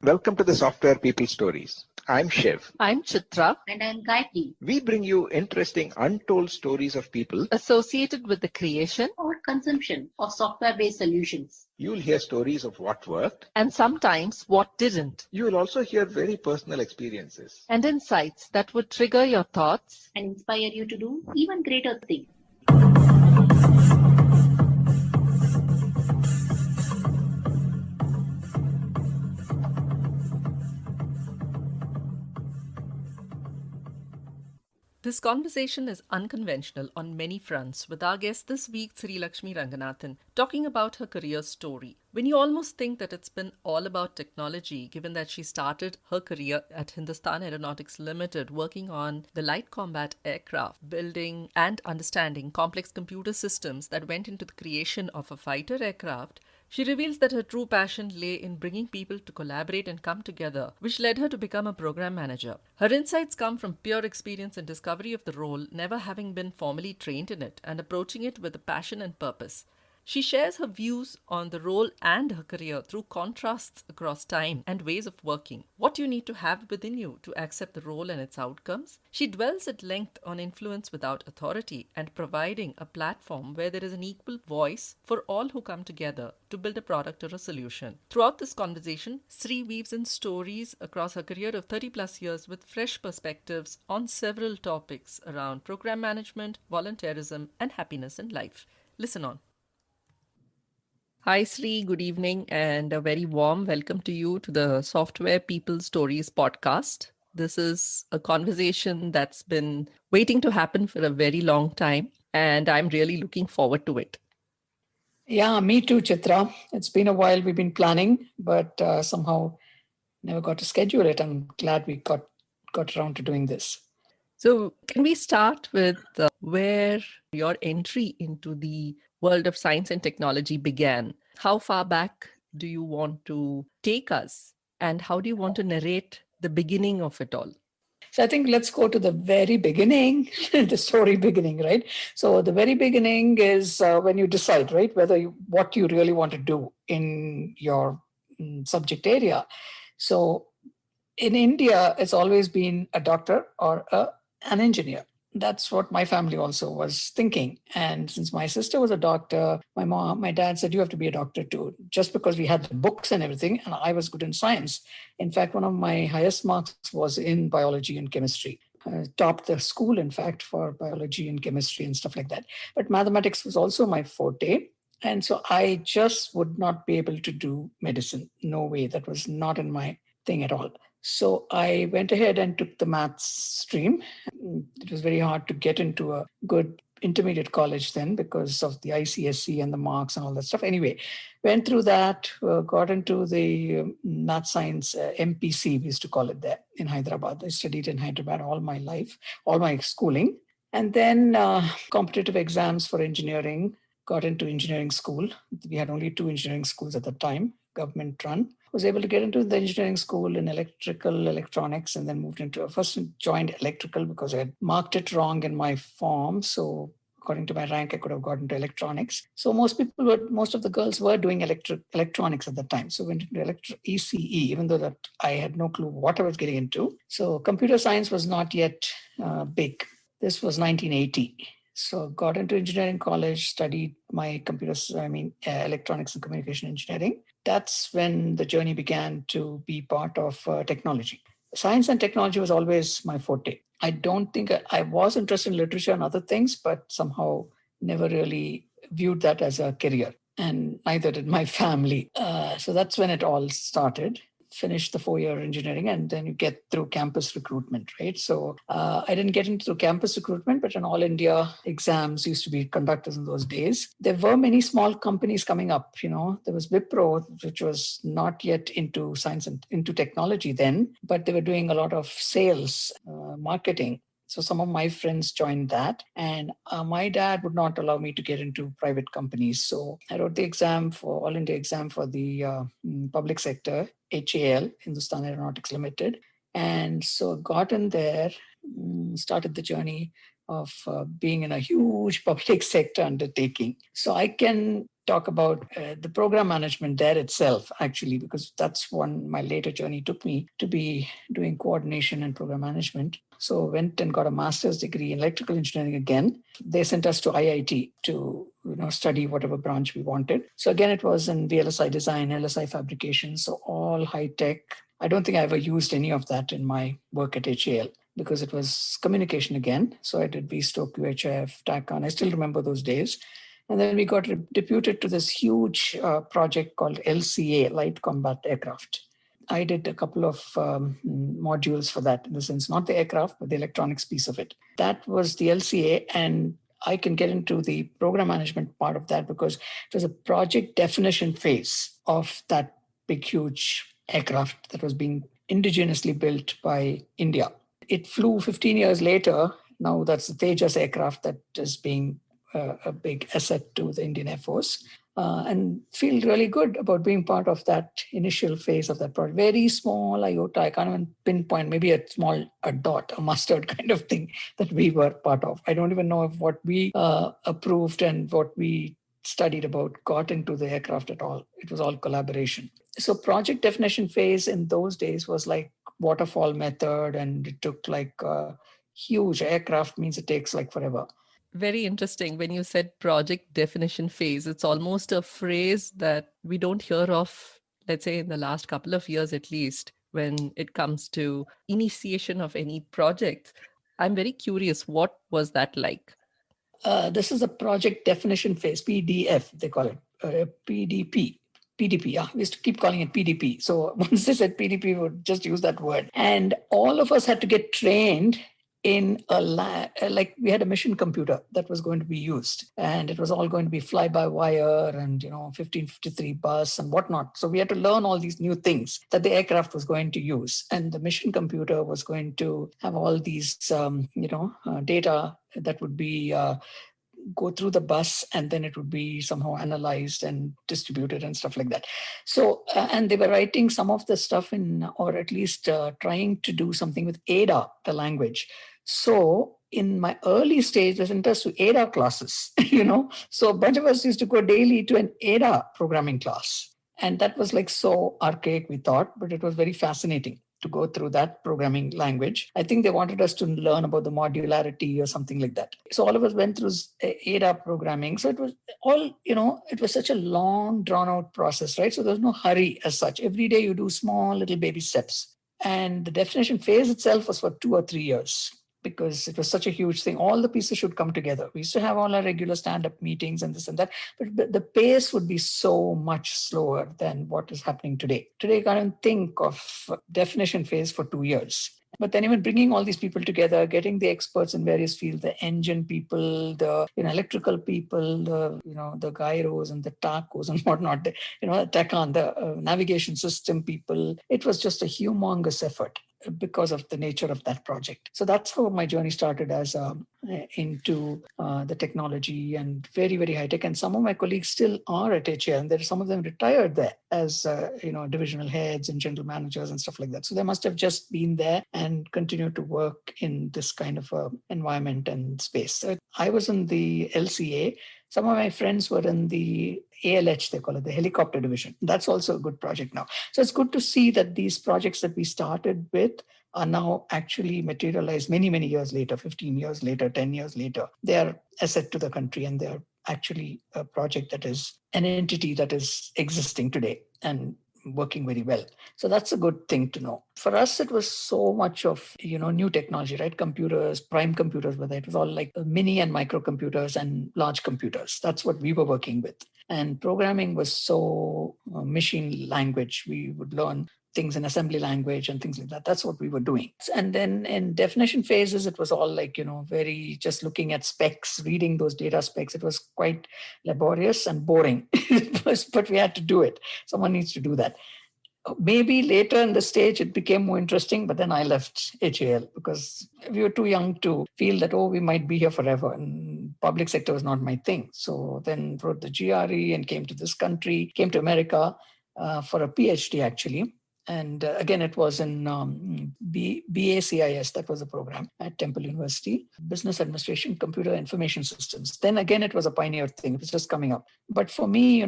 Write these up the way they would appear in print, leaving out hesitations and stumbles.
Welcome to the Software People Stories. I'm Shiv. I'm Chitra. And I'm Gayatri. We bring you interesting, untold stories of people Associated with the creation Or consumption of software-based solutions. You'll hear stories of what worked, and sometimes what didn't, you will also hear very personal experiences. and insights that would trigger your thoughts And inspire you to do even greater things. This conversation is unconventional on many fronts, with our guest this week, Srilakshmi Ranganathan, talking about her career story. When you almost think that it's been all about technology, given that she started her career at Hindustan Aeronautics Ltd, working on the light combat aircraft, building and understanding complex computer systems that went into the creation of a fighter aircraft, she reveals that her true passion lay in bringing people to collaborate and come together, which led her to become a program manager. Her insights come from pure experience and discovery of the role, never having been formally trained in it, and approaching it with a passion and purpose. She shares her views on the role and her career through contrasts across time and ways of working. What you need to have within you to accept the role and its outcomes. She dwells at length on influence without authority and providing a platform where there is an equal voice for all who come together to build a product or a solution. Throughout this conversation, Sri weaves in stories across her career of 30 plus years with fresh perspectives on several topics around program management, volunteerism, and happiness in life. Listen on. Hi, Sri. Good evening and a very warm welcome to you to the Software People Stories podcast. This is a conversation that's been waiting to happen for a very long time, and I'm really looking forward to it. Yeah, me too, Chitra. It's been a while we've been planning, but somehow never got to schedule it. I'm glad we got around to doing this. So, can we start with where your entry into the world of science and technology began? How far back do you want to take us? And how do you want to narrate the beginning of it all? So I think let's go to the very beginning, the story beginning, right? So the very beginning is when you decide, right, what you really want to do in your subject area. So in India, it's always been a doctor or an engineer. That's what my family also was thinking. And since my sister was a doctor, my dad said, you have to be a doctor too, just because we had the books and everything. And I was good in science. In fact, one of my highest marks was in biology and chemistry. I topped the school, in fact, for biology and chemistry and stuff like that. But mathematics was also my forte. And so I just would not be able to do medicine. No way. That was not in my thing at all. So I went ahead and took the maths stream. It was very hard to get into a good intermediate college then because of the ICSE and the marks and all that stuff. Anyway, went through that, got into the math science MPC, we used to call it there in Hyderabad. I studied in Hyderabad all my life, all my schooling. And then competitive exams for engineering, got into engineering school. We had only 2 engineering schools at the time, government run. Was able to get into the engineering school in electrical electronics and then moved into first joined electrical because I had marked it wrong in my form. So according to my rank, I could have got into electronics. So most of the girls were doing electronics at the time. So went into ECE, even though that I had no clue what I was getting into. So computer science was not yet big. This was 1980. So got into engineering college, studied my electronics and communication engineering. That's when the journey began to be part of technology. Science and technology was always my forte. I don't think I was interested in literature and other things, but somehow never really viewed that as a career. And neither did my family. So that's when it all started. Finished the 4-year engineering and then you get through campus recruitment, right? So I didn't get into campus recruitment, but an all India exams used to be conducted in those days. There were many small companies coming up, there was Wipro, which was not yet into science and into technology then, but they were doing a lot of sales, marketing. So some of my friends joined that and my dad would not allow me to get into private companies. So I wrote the exam for All India exam for the public sector, HAL, Hindustan Aeronautics Ltd. And so got in there, started the journey, of being in a huge public sector undertaking. So I can talk about the program management there itself, actually, because that's one my later journey took me to be doing coordination and program management. So went and got a master's degree in electrical engineering again. They sent us to IIT to study whatever branch we wanted. So again, it was in VLSI design, LSI fabrication, so all high tech. I don't think I ever used any of that in my work at HAL because it was communication again. So I did VSTO, QHF, TACAN. I still remember those days. And then we got deputed to this huge project called LCA, Light Combat Aircraft. I did a couple of modules for that, in the sense, not the aircraft, but the electronics piece of it. That was the LCA, and I can get into the program management part of that because it was a project definition phase of that big, huge aircraft that was being indigenously built by India. It flew 15 years later. Now that's the Tejas aircraft that is being a big asset to the Indian Air Force. And feel really good about being part of that initial phase of that project. Very small iota, I can't even pinpoint, maybe a dot, a mustard kind of thing that we were part of. I don't even know if what we approved and what we studied about got into the aircraft at all. It was all collaboration. So project definition phase in those days was like waterfall method, and it took like huge aircraft means it takes like forever. Very interesting. When you said project definition phase, it's almost a phrase that we don't hear of, let's say, in the last couple of years at least, when it comes to initiation of any project. I'm very curious, what was that like? This is a project definition phase, PDF, they call it, PDP. PDP, yeah. We used to keep calling it PDP. So once they said PDP, we would just use that word. And all of us had to get trained in a lab. Like we had a mission computer that was going to be used, and it was all going to be fly-by-wire and 1553 bus and whatnot. So we had to learn all these new things that the aircraft was going to use, and the mission computer was going to have all these data that would be go through the bus, and then it would be somehow analyzed and distributed and stuff like that. So, and they were writing some of the stuff in, or at least trying to do something with ADA, the language. So in my early stage, there's interest to ADA classes, So a bunch of us used to go daily to an ADA programming class. And that was like so archaic, we thought, but it was very fascinating to go through that programming language. I think they wanted us to learn about the modularity or something like that. So all of us went through ADA programming. So it was all, it was such a long, drawn out process, right? So there's no hurry as such. Every day you do small little baby steps. And the definition phase itself was for 2 or 3 years, because it was such a huge thing. All the pieces should come together. We used to have all our regular stand-up meetings and this and that, but the pace would be so much slower than what is happening today. Today, I can't think of definition phase for 2 years. But then even bringing all these people together, getting the experts in various fields, the engine people, the electrical people, the gyros and the tacos and whatnot, the TACAN, the navigation system people. It was just a humongous effort because of the nature of that project. So that's how my journey started as into the technology and very, very high tech. And some of my colleagues still are at HAL, and there are some of them retired there as divisional heads and general managers and stuff like that. So they must have just been there and continued to work in this kind of environment and space. So I was in the LCA. Some of my friends were in the ALH, they call it, the helicopter division. That's also a good project now. So it's good to see that these projects that we started with are now actually materialized many, many years later, 15 years later, 10 years later. They are asset to the country, and they are actually a project that is an entity that is existing today and working very well. So that's a good thing to know. For us, it was so much of, new technology, right? Computers, prime computers, whether it was all like mini and micro computers and large computers. That's what we were working with. And programming was so machine language. We would learn things in assembly language and things like that. That's what we were doing. And then in definition phases, it was all like, very just looking at specs, reading those data specs. It was quite laborious and boring, but we had to do it. Someone needs to do that. Maybe later in the stage, it became more interesting, but then I left HAL because we were too young to feel that, we might be here forever. And public sector was not my thing. So then wrote the GRE and came to this country, came to America for a PhD actually. And again, it was in BACIS, that was the program at Temple University, Business Administration, Computer Information Systems. Then again, it was a pioneer thing. It was just coming up. But for me,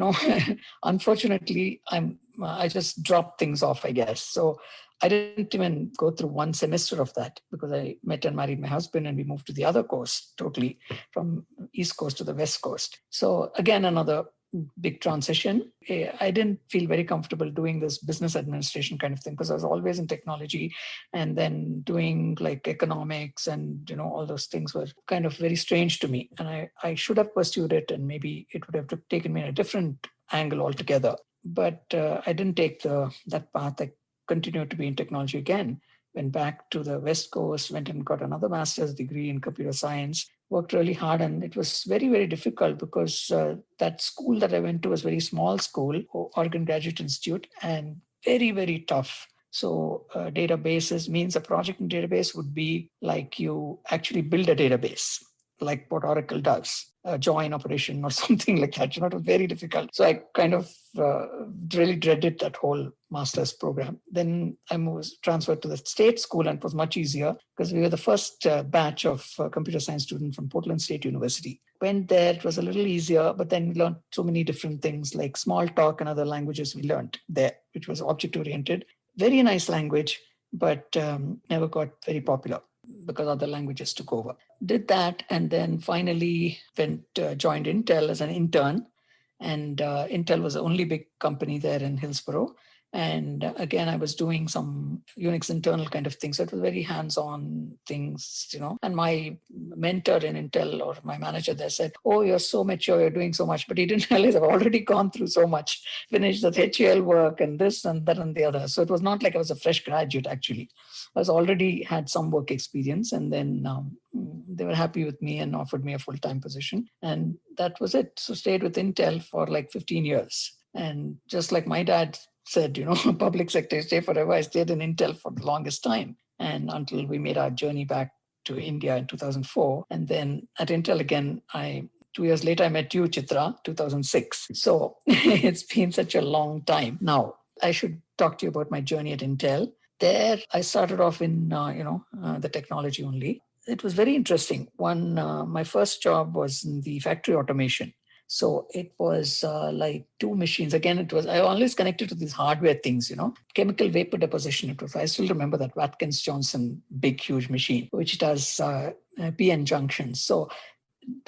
unfortunately, I just dropped things off, I guess. So I didn't even go through one semester of that because I met and married my husband and we moved to the other coast, totally from East Coast to the West Coast. So again, another big transition. I didn't feel very comfortable doing this business administration kind of thing because I was always in technology, and then doing like economics and all those things were kind of very strange to me. And I should have pursued it, and maybe it would have taken me in a different angle altogether. But I didn't take that path. I continued to be in technology again. Went back to the West Coast, went and got another master's degree in computer science, worked really hard. And it was very, very difficult because that school that I went to was a very small school, Oregon Graduate Institute, and very, very tough. So databases means a project in database would be like you actually build a database, like what Oracle does, a join operation or something like that. It was very difficult. So I kind of really dreaded that whole master's program. Then I was transferred to the state school, and it was much easier because we were the first batch of computer science students from Portland State University. Went there, it was a little easier, but then we learned so many different things like small talk and other languages we learned there, which was object-oriented. Very nice language, but never got very popular because other languages took over. Did that, and then finally joined Intel as an intern. And Intel was the only big company there in Hillsborough. And again, I was doing some Unix internal kind of things. So it was very hands-on things, And my mentor in Intel, or my manager there, said, "Oh, you're so mature, you're doing so much." But he didn't realize I've already gone through so much, finished the HAL work and this and that and the other. So it was not like I was a fresh graduate, actually. I was already had some work experience, and then they were happy with me and offered me a full-time position. And that was it. So stayed with Intel for like 15 years. And just like my dad said, public sector, stay forever, I stayed in Intel for the longest time. And until we made our journey back to India in 2004. And then at Intel again, 2 years later, I met you, Chitra, 2006. So it's been such a long time. Now, I should talk to you about my journey at Intel. There, I started off in, the technology only. It was very interesting. My first job was in the factory automation. So it was like two machines. Again, I always connected to these hardware things, chemical vapor deposition. I still remember that Watkins Johnson big, huge machine, which does PN junctions. So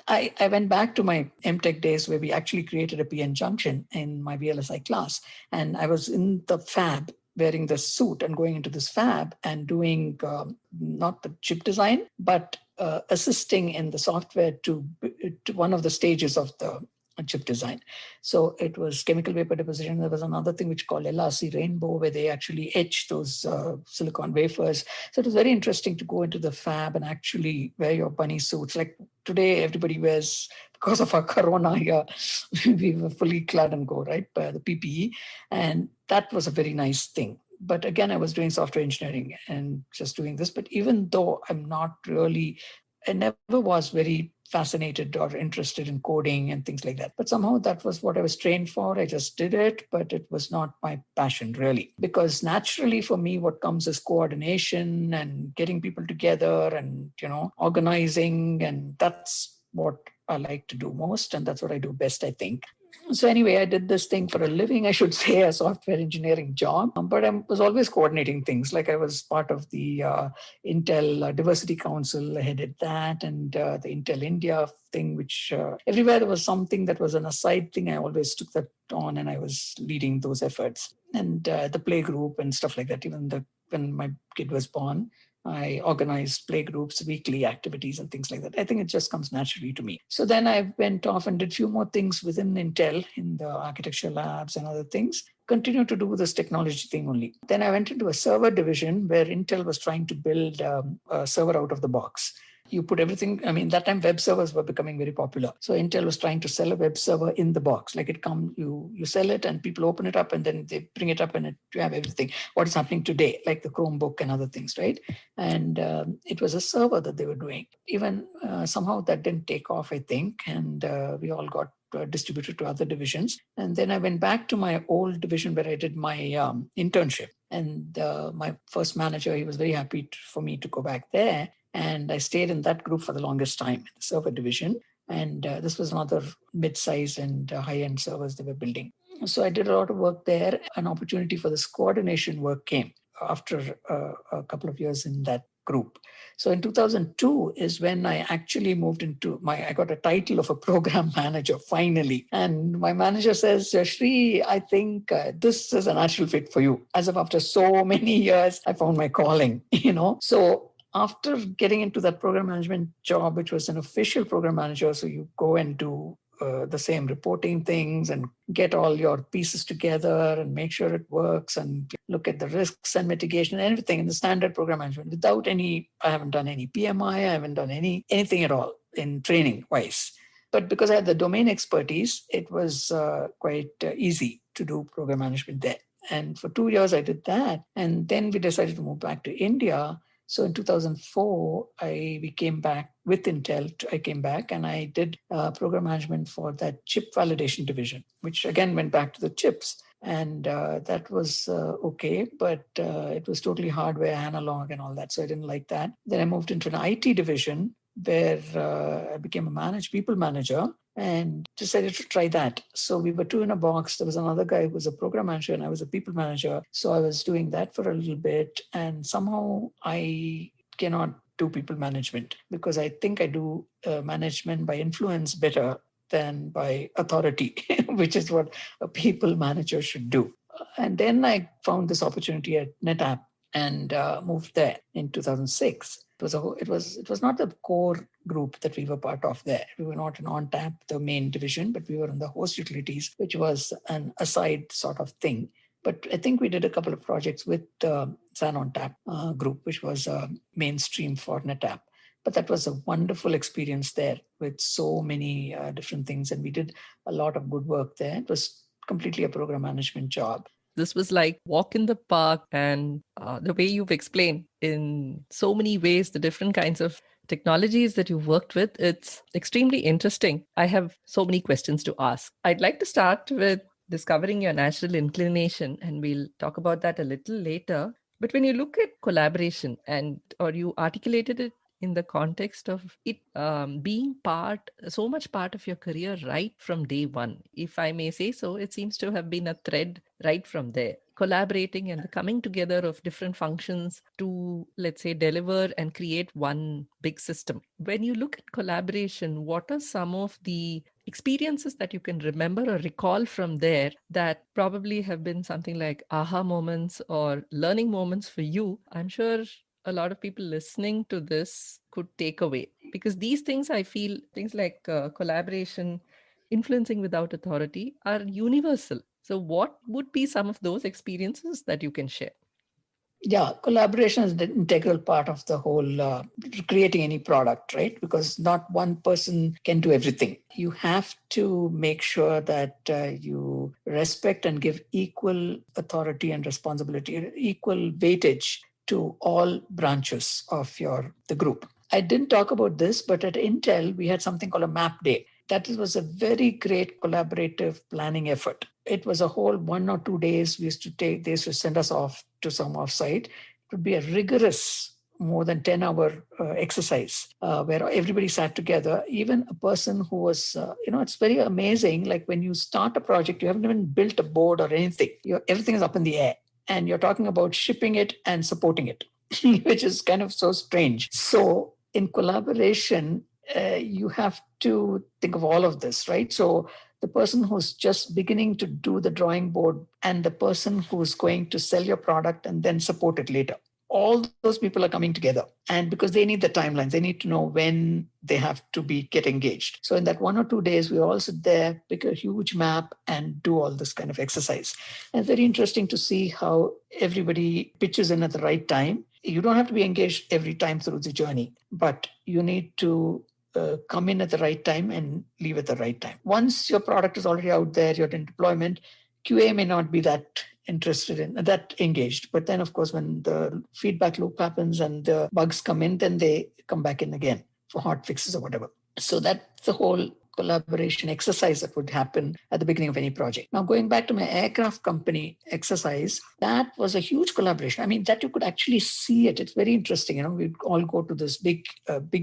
I went back to my MTech days where we actually created a PN junction in my VLSI class. And I was in the fab wearing the suit and going into this fab and doing not the chip design, but assisting in the software to one of the stages of the chip design. So it was chemical vapor deposition. There was another thing which called LRC Rainbow, where they actually etch those silicon wafers. So it was very interesting to go into the fab and actually wear your bunny suits. Like today, everybody wears, because of our corona here, we were fully clad and go, right, by the PPE. And that was a very nice thing. But again, I was doing software engineering and just doing this. But even though I never was very fascinated or interested in coding and things like that. But somehow that was what I was trained for. I just did it, but it was not my passion really. Because naturally for me, what comes is coordination and getting people together and, organizing. And that's what I like to do most. And that's what I do best, I think. So anyway, I did this thing for a living, I should say, a software engineering job. But I was always coordinating things. Like I was part of the Intel Diversity Council. I headed that, and the Intel India thing, which everywhere there was something that was an aside thing. I always took that on, and I was leading those efforts. And the play group and stuff like that. Even when my kid was born, I organized play groups, weekly activities and things like that. I think it just comes naturally to me. So then I went off and did a few more things within Intel in the architecture labs and other things. Continued to do this technology thing only. Then I went into a server division where Intel was trying to build a server out of the box. You put everything, that time web servers were becoming very popular. So Intel was trying to sell a web server in the box. Like you sell it and people open it up and then they bring it up and you have everything. What is happening today, like the Chromebook and other things, right? And it was a server that they were doing. Even somehow that didn't take off, I think. And we all got distributed to other divisions. And then I went back to my old division where I did my internship. And my first manager, he was very happy for me to go back there. And I stayed in that group for the longest time, the server division. And this was another mid-size and high-end servers they were building. So I did a lot of work there. An opportunity for this coordination work came after a couple of years in that group. So in 2002 is when I actually moved into I got a title of a program manager finally. And my manager says, Shri, I think this is a natural fit for you. As if after so many years, I found my calling, So after getting into that program management job, which was an official program manager, so you go and do the same reporting things and get all your pieces together and make sure it works and look at the risks and mitigation and everything in the standard program management I haven't done any PMI, I haven't done anything at all in training wise. But because I had the domain expertise, it was quite easy to do program management there. And for 2 years I did that. And then we decided to move back to India. So in 2004, we came back with Intel. I came back and I did program management for that chip validation division, which again went back to the chips. And that was okay, but it was totally hardware, analog and all that. So I didn't like that. Then I moved into an IT division where I became a people manager and decided to try that. So we were two in a box. There was another guy who was a program manager and I was a people manager. So I was doing that for a little bit. And somehow I cannot do people management because I think I do management by influence better than by authority, which is what a people manager should do. And then I found this opportunity at NetApp and moved there in 2006. It was not the core group that we were part of there. We were not an ONTAP, the main division, but we were in the host utilities, which was an aside sort of thing. But I think we did a couple of projects with San ONTAP group, which was mainstream for NetApp. But that was a wonderful experience there with so many different things. And we did a lot of good work there. It was completely a program management job. This was like walk in the park, and the way you've explained in so many ways the different kinds of technologies that you've worked with, it's extremely interesting. I have so many questions to ask. I'd like to start with discovering your natural inclination, and we'll talk about that a little later. But when you look at collaboration or you articulated it in the context of it being so much part of your career right from day one, if I may say so, it seems to have been a thread right from there. Collaborating and the coming together of different functions to, let's say, deliver and create one big system. When you look at collaboration, what are some of the experiences that you can remember or recall from there that probably have been something like aha moments or learning moments for you? I'm sure a lot of people listening to this could take away, because these things, I feel, things like collaboration, influencing without authority, are universal. So what would be some of those experiences that you can share? Yeah, collaboration is the integral part of the whole creating any product, right? Because not one person can do everything. You have to make sure that you respect and give equal authority and responsibility, equal weightage to all branches of the group. I didn't talk about this, but at Intel, we had something called a map day. That was a very great collaborative planning effort. It was a whole 1 or 2 days. They used to send us off to some offsite. It would be a rigorous, more than 10-hour exercise where everybody sat together. Even a person who was, it's very amazing. Like when you start a project, you haven't even built a board or anything. Everything is up in the air. And you're talking about shipping it and supporting it, which is kind of so strange. So in collaboration, you have to think of all of this, right? So the person who's just beginning to do the drawing board and the person who's going to sell your product and then support it later, all those people are coming together. And because they need the timelines, they need to know when they have to get engaged. So in that 1 or 2 days, we all sit there, pick a huge map and do all this kind of exercise. And it's very interesting to see how everybody pitches in at the right time. You don't have to be engaged every time through the journey, but you need to come in at the right time and leave at the right time. Once your product is already out there, you're in deployment, QA may not be that engaged. But then, of course, when the feedback loop happens and the bugs come in, then they come back in again for hot fixes or whatever. So that's the whole collaboration exercise that would happen at the beginning of any project. Now, going back to my aircraft company exercise, that was a huge collaboration. I mean, that you could actually see it. It's very interesting. We'd all go to this big,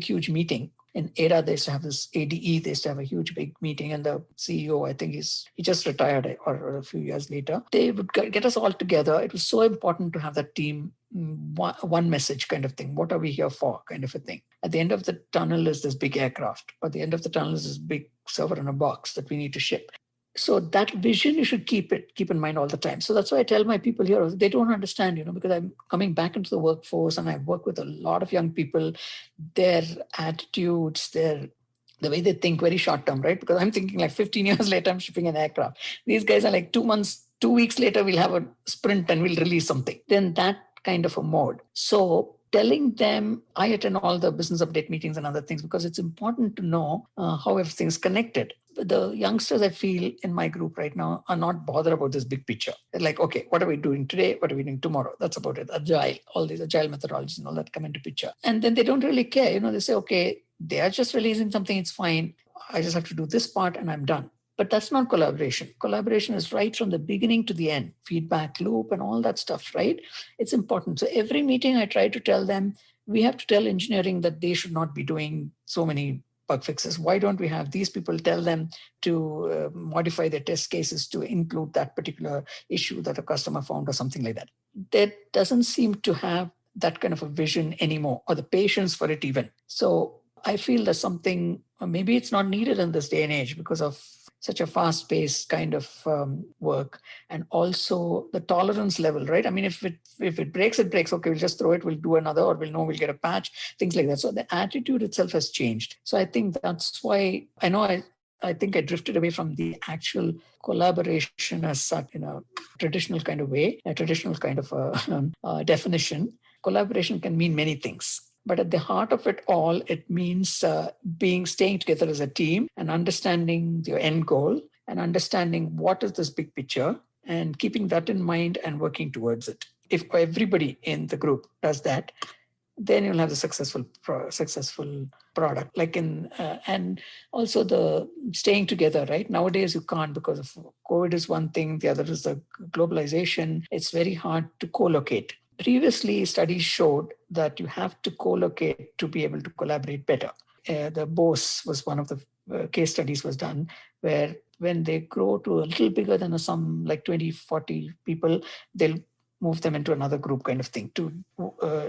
huge meeting. In Ada, they used to have this ADE, they used to have a huge big meeting, and the CEO, I think he just retired or a few years later. They would get us all together. It was so important to have that team, one message kind of thing. What are we here for kind of a thing. At the end of the tunnel is this big aircraft, or the end of the tunnel is this big server in a box that we need to ship. So that vision, you should keep in mind all the time. So that's why I tell my people here, they don't understand, because I'm coming back into the workforce and I work with a lot of young people, their attitudes, the way they think very short term, right? Because I'm thinking like 15 years later, I'm shipping an aircraft. These guys are like 2 weeks later, we'll have a sprint and we'll release something. Then that kind of a mode. So telling them, I attend all the business update meetings and other things because it's important to know how everything's connected. The youngsters I feel in my group right now are not bothered about this big picture. They're like, okay, what are we doing today? What are we doing tomorrow? That's about it. Agile, all these agile methodologies and all that come into picture. And then they don't really care. They say, okay, they are just releasing something. It's fine. I just have to do this part and I'm done. But that's not collaboration. Collaboration is right from the beginning to the end, feedback loop and all that stuff, right? It's important. So every meeting I try to tell them, we have to tell engineering that they should not be doing so many bug fixes. Why don't we have these people tell them to modify their test cases to include that particular issue that a customer found or something like that? That doesn't seem to have that kind of a vision anymore or the patience for it even. So I feel there's something, maybe it's not needed in this day and age because of such a fast-paced kind of work, and also the tolerance level, right? I mean, if it breaks, it breaks. Okay, we'll just throw it. We'll do another, or we'll get a patch. Things like that. So the attitude itself has changed. So I think that's why I think I drifted away from the actual collaboration as such in a traditional kind of way, a traditional kind of definition. Collaboration can mean many things. But at the heart of it all, it means staying together as a team and understanding your end goal and understanding what is this big picture and keeping that in mind and working towards it. If everybody in the group does that, then you'll have a successful product. And also the staying together, right? Nowadays you can't because of COVID is one thing. The other is the globalization. It's very hard to co-locate. Previously, studies showed that you have to co-locate to be able to collaborate better. The Bose was one of the case studies was done where when they grow to a little bigger than some like 20, 40 people, they'll move them into another group kind of thing. To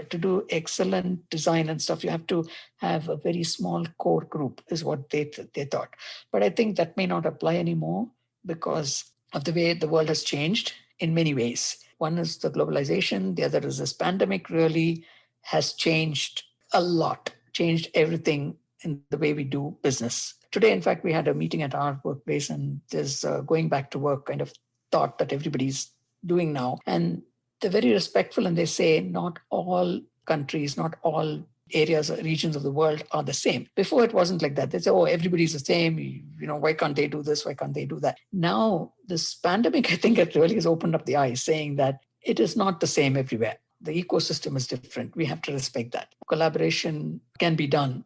do excellent design and stuff, you have to have a very small core group is what they thought. But I think that may not apply anymore because of the way the world has changed in many ways. One is the globalization. The other is this pandemic really has changed a lot, changed everything in the way we do business. Today, in fact, we had a meeting at our workplace and there's going back to work kind of thought that everybody's doing now. And they're very respectful and they say not all countries, not all areas or regions of the world are the same. Before it wasn't like that. They say, oh, everybody's the same. Why can't they do this? Why can't they do that? Now, this pandemic, I think it really has opened up the eyes saying that it is not the same everywhere. The ecosystem is different. We have to respect that. Collaboration can be done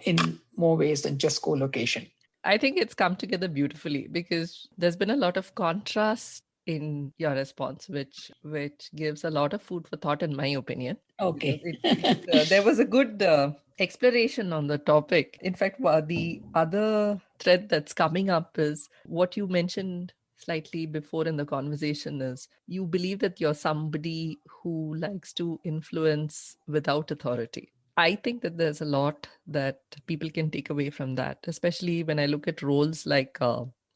in more ways than just co-location. I think it's come together beautifully because there's been a lot of contrast in your response, which gives a lot of food for thought, in my opinion. Okay. There was a good exploration on the topic. In fact, the other thread that's coming up is what you mentioned slightly before in the conversation is you believe that you're somebody who likes to influence without authority. I think that there's a lot that people can take away from that, especially when I look at roles like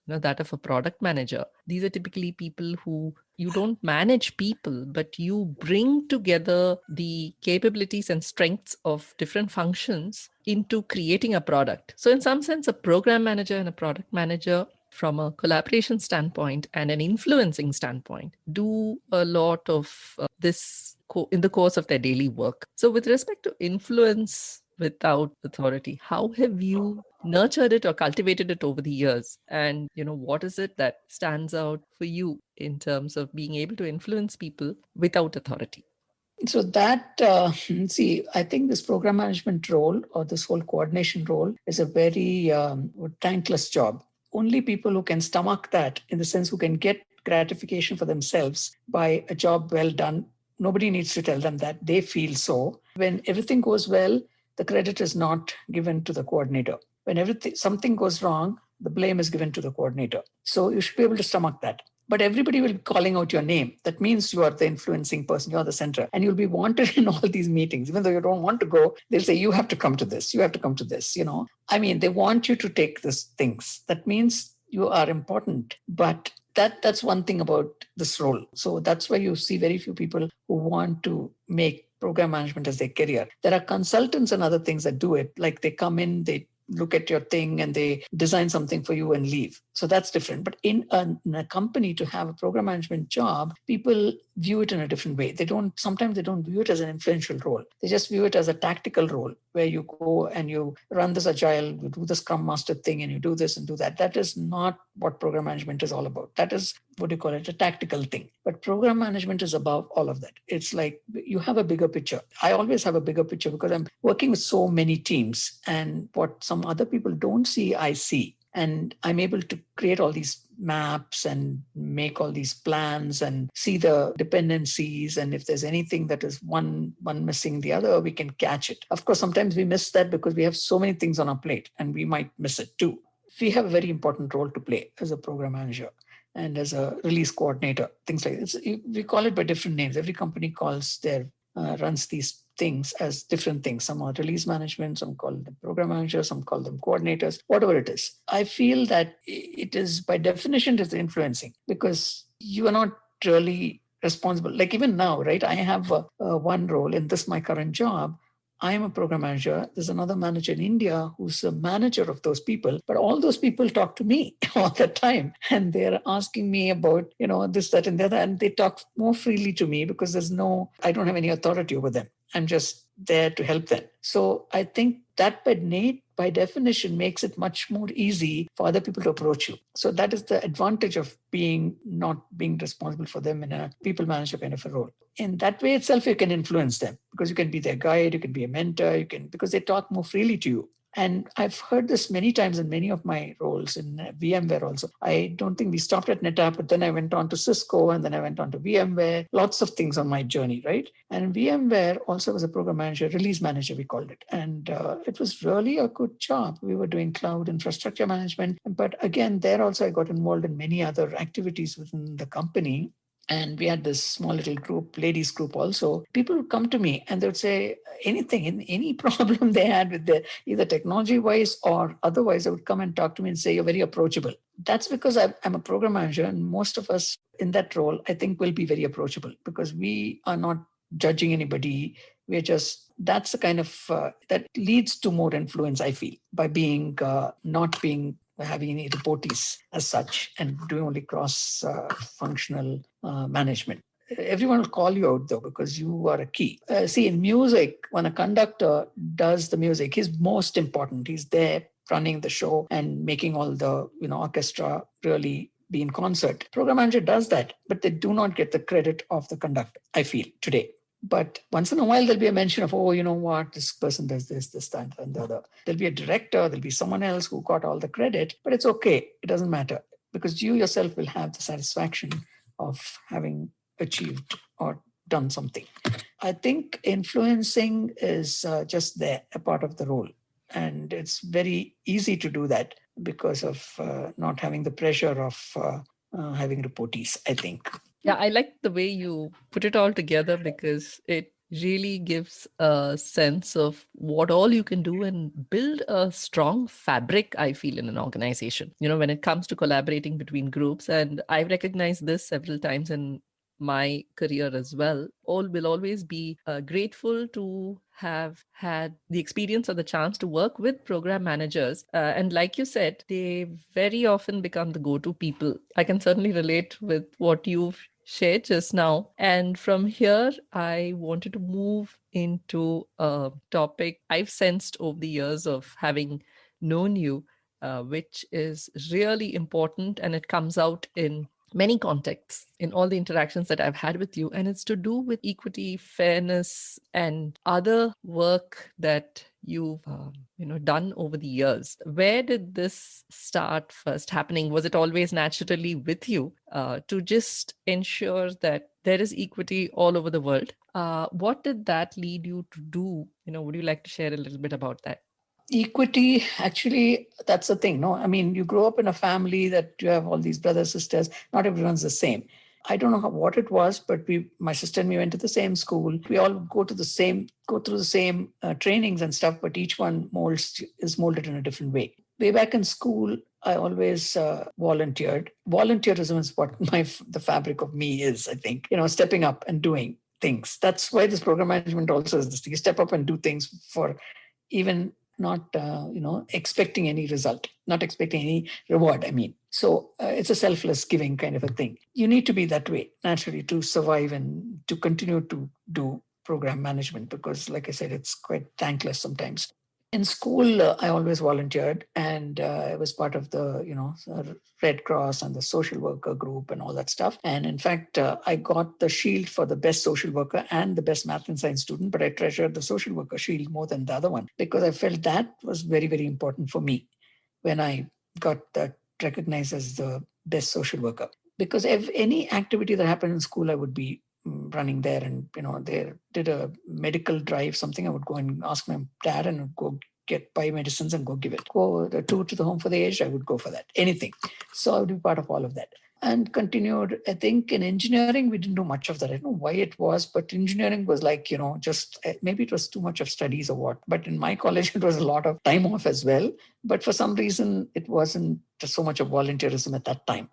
that of a product manager. These are typically people who you don't manage people, but you bring together the capabilities and strengths of different functions into creating a product. So in some sense, a program manager and a product manager from a collaboration standpoint and an influencing standpoint do a lot of this in the course of their daily work. So with respect to influence without authority, how have you nurtured it or cultivated it over the years? And what is it that stands out for you in terms of being able to influence people without authority? So that, see, I think this program management role or this whole coordination role is a very thankless job. Only people who can stomach that, in the sense who can get gratification for themselves by a job well done, nobody needs to tell them that. They feel so. When everything goes well, the credit is not given to the coordinator. When something goes wrong, the blame is given to the coordinator. So you should be able to stomach that. But everybody will be calling out your name. That means you are the influencing person, you're the center, and you'll be wanted in all these meetings. Even though you don't want to go, they'll say, you have to come to this, you have to come to this, I mean, they want you to take these things. That means you are important. But that's one thing about this role. So that's why you see very few people who want to make program management as their career. There are consultants and other things that do it. Like they come in, they look at your thing and they design something for you and leave. So that's different. But in a company, to have a program management job, people view it in a different way. Sometimes they don't view it as an influential role. They just view it as a tactical role where you go and you run this agile, you do the Scrum Master thing and you do this and do that. That is not what program management is all about. That is, what do you call it, a tactical thing. But program management is above all of that. It's like you have a bigger picture. I always have a bigger picture because I'm working with so many teams, and what some other people don't see, I see. And I'm able to create all these maps and make all these plans and see the dependencies. And if there's anything that is one missing the other, we can catch it. Of course, sometimes we miss that because we have so many things on our plate and we might miss it too. We have a very important role to play as a program manager and as a release coordinator, things like this. We call it by different names. Every company runs these things as different things. Some are release management, some call them program managers, some call them coordinators, whatever it is. I feel that it is, by definition, it is influencing, because you are not really responsible. Like even now, right? I have one role in my current job. I am a program manager. There's another manager in India who's a manager of those people. But all those people talk to me all the time. And they're asking me about, this, that, and the other. And they talk more freely to me because I don't have any authority over them. I'm just there to help them. So I think that by definition makes it much more easy for other people to approach you. So that is the advantage of not being responsible for them in a people manager kind of a role. In that way itself, you can influence them because you can be their guide, you can be a mentor, because they talk more freely to you. And I've heard this many times in many of my roles in VMware also. I don't think we stopped at NetApp, but then I went on to Cisco and then I went on to VMware, lots of things on my journey, right? And VMware also was a program manager, release manager, we called it. And it was really a good job. We were doing cloud infrastructure management. But again, there also I got involved in many other activities within the company. And we had this small little group, ladies group also. People would come to me and they would say anything, any problem they had with either technology-wise or otherwise, they would come and talk to me and say, you're very approachable. That's because I'm a program manager, and most of us in that role, I think, will be very approachable because we are not judging anybody. That's the kind of, that leads to more influence, I feel, by not having any reportees as such and doing only cross-functional management. Everyone will call you out though, because you are a key. See, in music, when a conductor does the music, he's most important. He's there running the show and making all the orchestra really be in concert. Program manager does that, but they do not get the credit of the conductor, I feel, today. But once in a while, there'll be a mention of, oh, you know what, this person does this, that, and the other. There'll be a director, there'll be someone else who got all the credit, but it's okay. It doesn't matter because you yourself will have the satisfaction of having achieved or done something. I think influencing is just there, a part of the role. And it's very easy to do that because of not having the pressure of having reportees, I think. Yeah, I like the way you put it all together because it really gives a sense of what all you can do and build a strong fabric, I feel, in an organization, when it comes to collaborating between groups. And I've recognized this several times in my career as well. Will always be grateful to have had the experience or the chance to work with program managers. And like you said, they very often become the go-to people. I can certainly relate with what you've shared just now. And from here, I wanted to move into a topic I've sensed over the years of having known you, which is really important, and it comes out in many contexts in all the interactions that I've had with you, and it's to do with equity, fairness, and other work that you've done over the years. Where did this start first happening? Was it always naturally with you to just ensure that there is equity all over the world? What did that lead you to do? Would you like to share a little bit about that? Equity, actually, that's the thing. No, I mean, you grow up in a family that you have all these brothers, sisters. Not everyone's the same. I don't know what it was, but my sister and me went to the same school. We all go through the same trainings and stuff, but each one is molded in a different way. Way back in school, I always volunteered. Volunteerism is what the fabric of me is, I think. Stepping up and doing things. That's why this program management also is this thing. You step up and do things for even not expecting any result, not expecting any reward, I mean. So it's a selfless giving kind of a thing. You need to be that way naturally to survive and to continue to do program management, because like I said, it's quite thankless sometimes. In school, I always volunteered, and I was part of the Red Cross and the social worker group and all that stuff. And in fact, I got the shield for the best social worker and the best math and science student, but I treasured the social worker shield more than the other one, because I felt that was very, very important for me when I got that recognized as the best social worker. Because if any activity that happened in school, I would be running there, and they did a medical drive, something, I would go and ask my dad and would go buy medicines and go give it. Go the tour to the home for the aged, I would go for that, anything. So I would be part of all of that. And continued, I think in engineering, we didn't do much of that. I don't know why it was, but engineering was like, just maybe it was too much of studies or what. But in my college, it was a lot of time off as well. But for some reason, it wasn't so much of volunteerism at that time.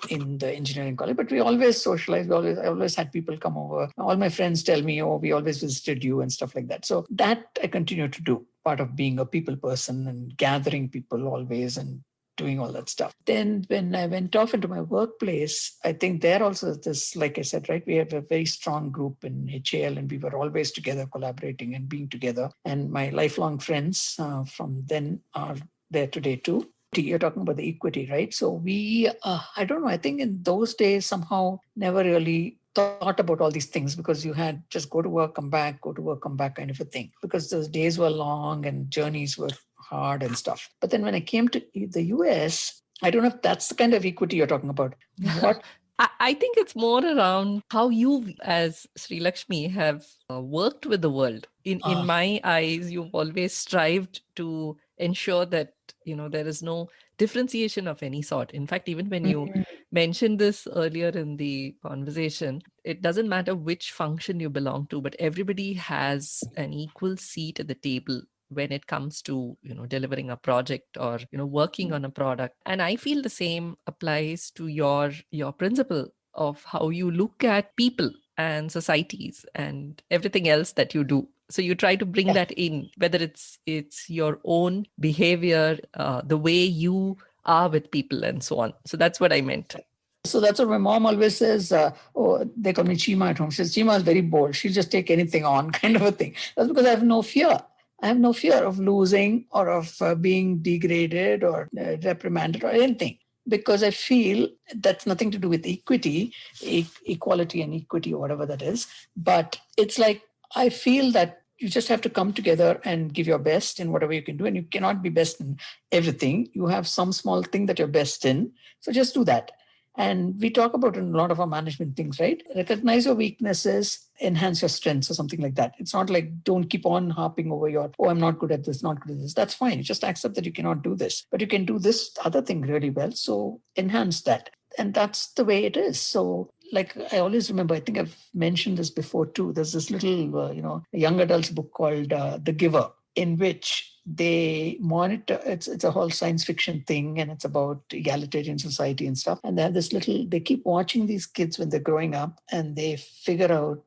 In the engineering college, but we always socialized. I always had people come over. All my friends tell me, "Oh, we always visited you," and stuff like that. So that I continue to do, part of being a people person and gathering people always and doing all that stuff. Then when I went off into my workplace, I think there also this, like I said, right, we have a very strong group in HAL, and we were always together, collaborating and being together. And my lifelong friends from then are there today too. You're talking about the equity, right? So we, I don't know, I think in those days somehow never really thought about all these things, because you had just go to work, come back, go to work, come back kind of a thing, because those days were long and journeys were hard and stuff. But then when I came to the US, I don't know if that's the kind of equity you're talking about. What? I think it's more around how you, as Srilakshmi, have worked with the world. In my eyes, you've always strived to ensure that there is no differentiation of any sort. In fact, even when you mentioned this earlier in the conversation, it doesn't matter which function you belong to, but everybody has an equal seat at the table when it comes to delivering a project or working on a product. And I feel the same applies to your principle of how you look at people and societies and everything else that you do. So you try to bring that in, whether it's your own behavior, the way you are with people and so on. So that's what I meant. So that's what my mom always says. They call me Chima at home. She says, Chima is very bold. She'll just take anything on, kind of a thing. That's because I have no fear. I have no fear of losing or of being degraded or reprimanded or anything, because I feel that's nothing to do with equity, equality and equity or whatever that is. But it's like, I feel that you just have to come together and give your best in whatever you can do. And you cannot be best in everything. You have some small thing that you're best in. So just do that. And we talk about in a lot of our management things, right? Recognize your weaknesses, enhance your strengths or something like that. It's not like don't keep on harping over I'm not good at this, not good at this. That's fine. You just accept that you cannot do this, but you can do this other thing really well. So enhance that. And that's the way it is. So like I always remember, I think I've mentioned this before too. There's this little, young adults book called The Giver, in which they monitor, it's a whole science fiction thing, and it's about egalitarian society and stuff. And they have they keep watching these kids when they're growing up, and they figure out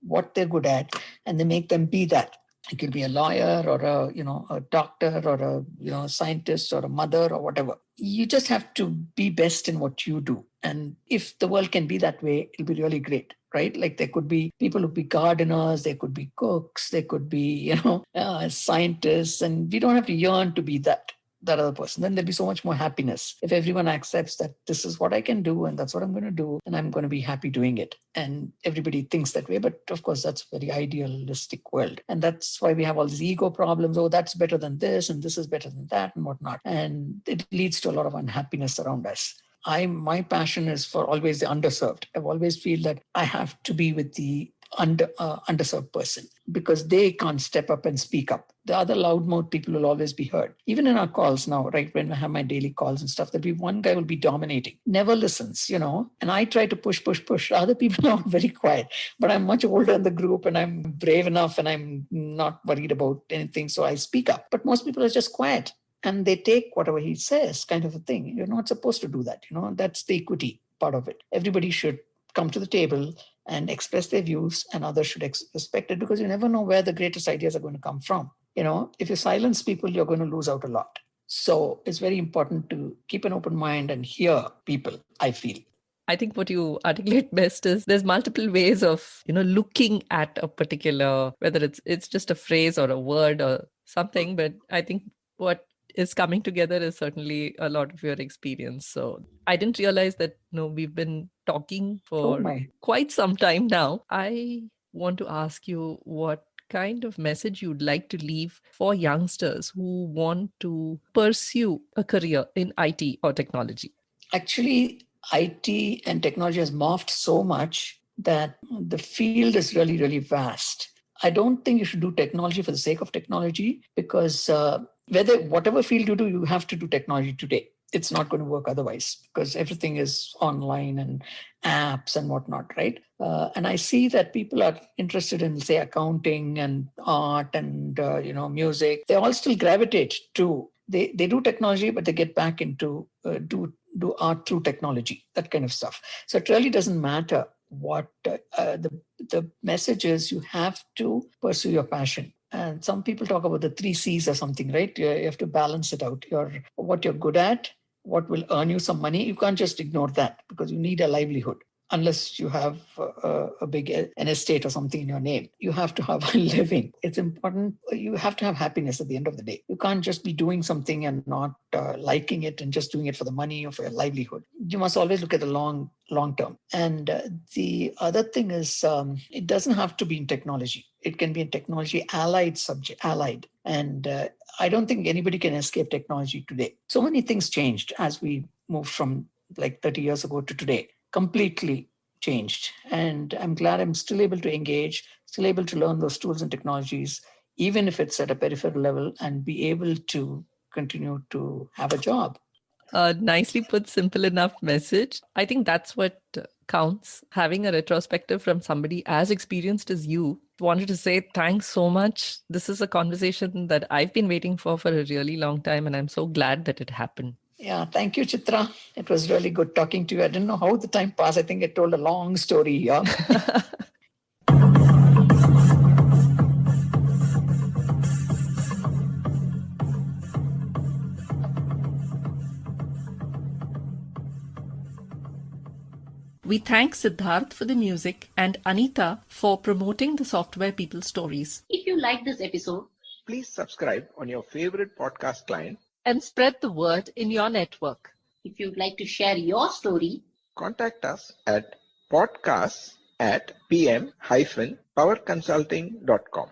what they're good at, and they make them be that. It could be a lawyer or a doctor or a scientist or a mother or whatever. You just have to be best in what you do. And if the world can be that way, it'll be really great, right? Like there could be people who be gardeners, there could be cooks, there could be, scientists, and we don't have to yearn to be that. that other person. Then there'll be so much more happiness if everyone accepts that this is what I can do and that's what I'm going to do and I'm going to be happy doing it. And everybody thinks that way. But of course, that's a very idealistic world. And that's why we have all these ego problems. Oh, that's better than this and this is better than that and whatnot. And it leads to a lot of unhappiness around us. My passion is for always the underserved. I've always feel that I have to be with the underserved person because they can't step up and speak up. The other loudmouth people will always be heard. Even in our calls now, right, when I have my daily calls and stuff, there'll be one guy will be dominating, never listens, and I try to push. Other people are very quiet, but I'm much older in the group and I'm brave enough and I'm not worried about anything. So I speak up, but most people are just quiet. And they take whatever he says, kind of a thing. You're not supposed to do that. That's the equity part of it. Everybody should come to the table and express their views, and others should respect it, because you never know where the greatest ideas are going to come from. If you silence people, you're going to lose out a lot. So it's very important to keep an open mind and hear people, I feel. I think what you articulate best is there's multiple ways of, looking at a particular, whether it's just a phrase or a word or something, but I think what is coming together is certainly a lot of your experience. So I didn't realize that we've been talking for quite some time now. I want to ask you what kind of message you'd like to leave for youngsters who want to pursue a career in IT or technology. Actually, IT and technology has morphed so much that the field is really, really vast. I don't think you should do technology for the sake of technology, because whatever field you do, you have to do technology today. It's not going to work otherwise, because everything is online and apps and whatnot, right? And I see that people are interested in, say, accounting and art and music. They all still gravitate to. They do technology, but they get back into do art through technology, that kind of stuff. So it really doesn't matter what the message is. You have to pursue your passion. And some people talk about the 3 C's or something, right? You have to balance it out. What you're good at, what will earn you some money. You can't just ignore that, because you need a livelihood. Unless you have an estate or something in your name, you have to have a living. It's important. You have to have happiness at the end of the day. You can't just be doing something and not liking it and just doing it for the money or for your livelihood. You must always look at the long term. And the other thing is, it doesn't have to be in technology. It can be in technology allied. And I don't think anybody can escape technology today. So many things changed as we moved from like 30 years ago to today. Completely changed. And I'm glad I'm still able to engage, still able to learn those tools and technologies, even if it's at a peripheral level, and be able to continue to have a job. Nicely put, simple enough message. I think that's what counts. Having a retrospective from somebody as experienced as you. Wanted to say thanks so much. This is a conversation that I've been waiting for a really long time, and I'm so glad that it happened. Yeah, thank you, Chitra. It was really good talking to you. I didn't know how the time passed. I think I told a long story here. We thank Siddharth for the music and Anita for promoting the Software People stories. If you like this episode, please subscribe on your favorite podcast client and spread the word in your network. If you'd like to share your story, contact us at podcasts@pm-powerconsulting.com.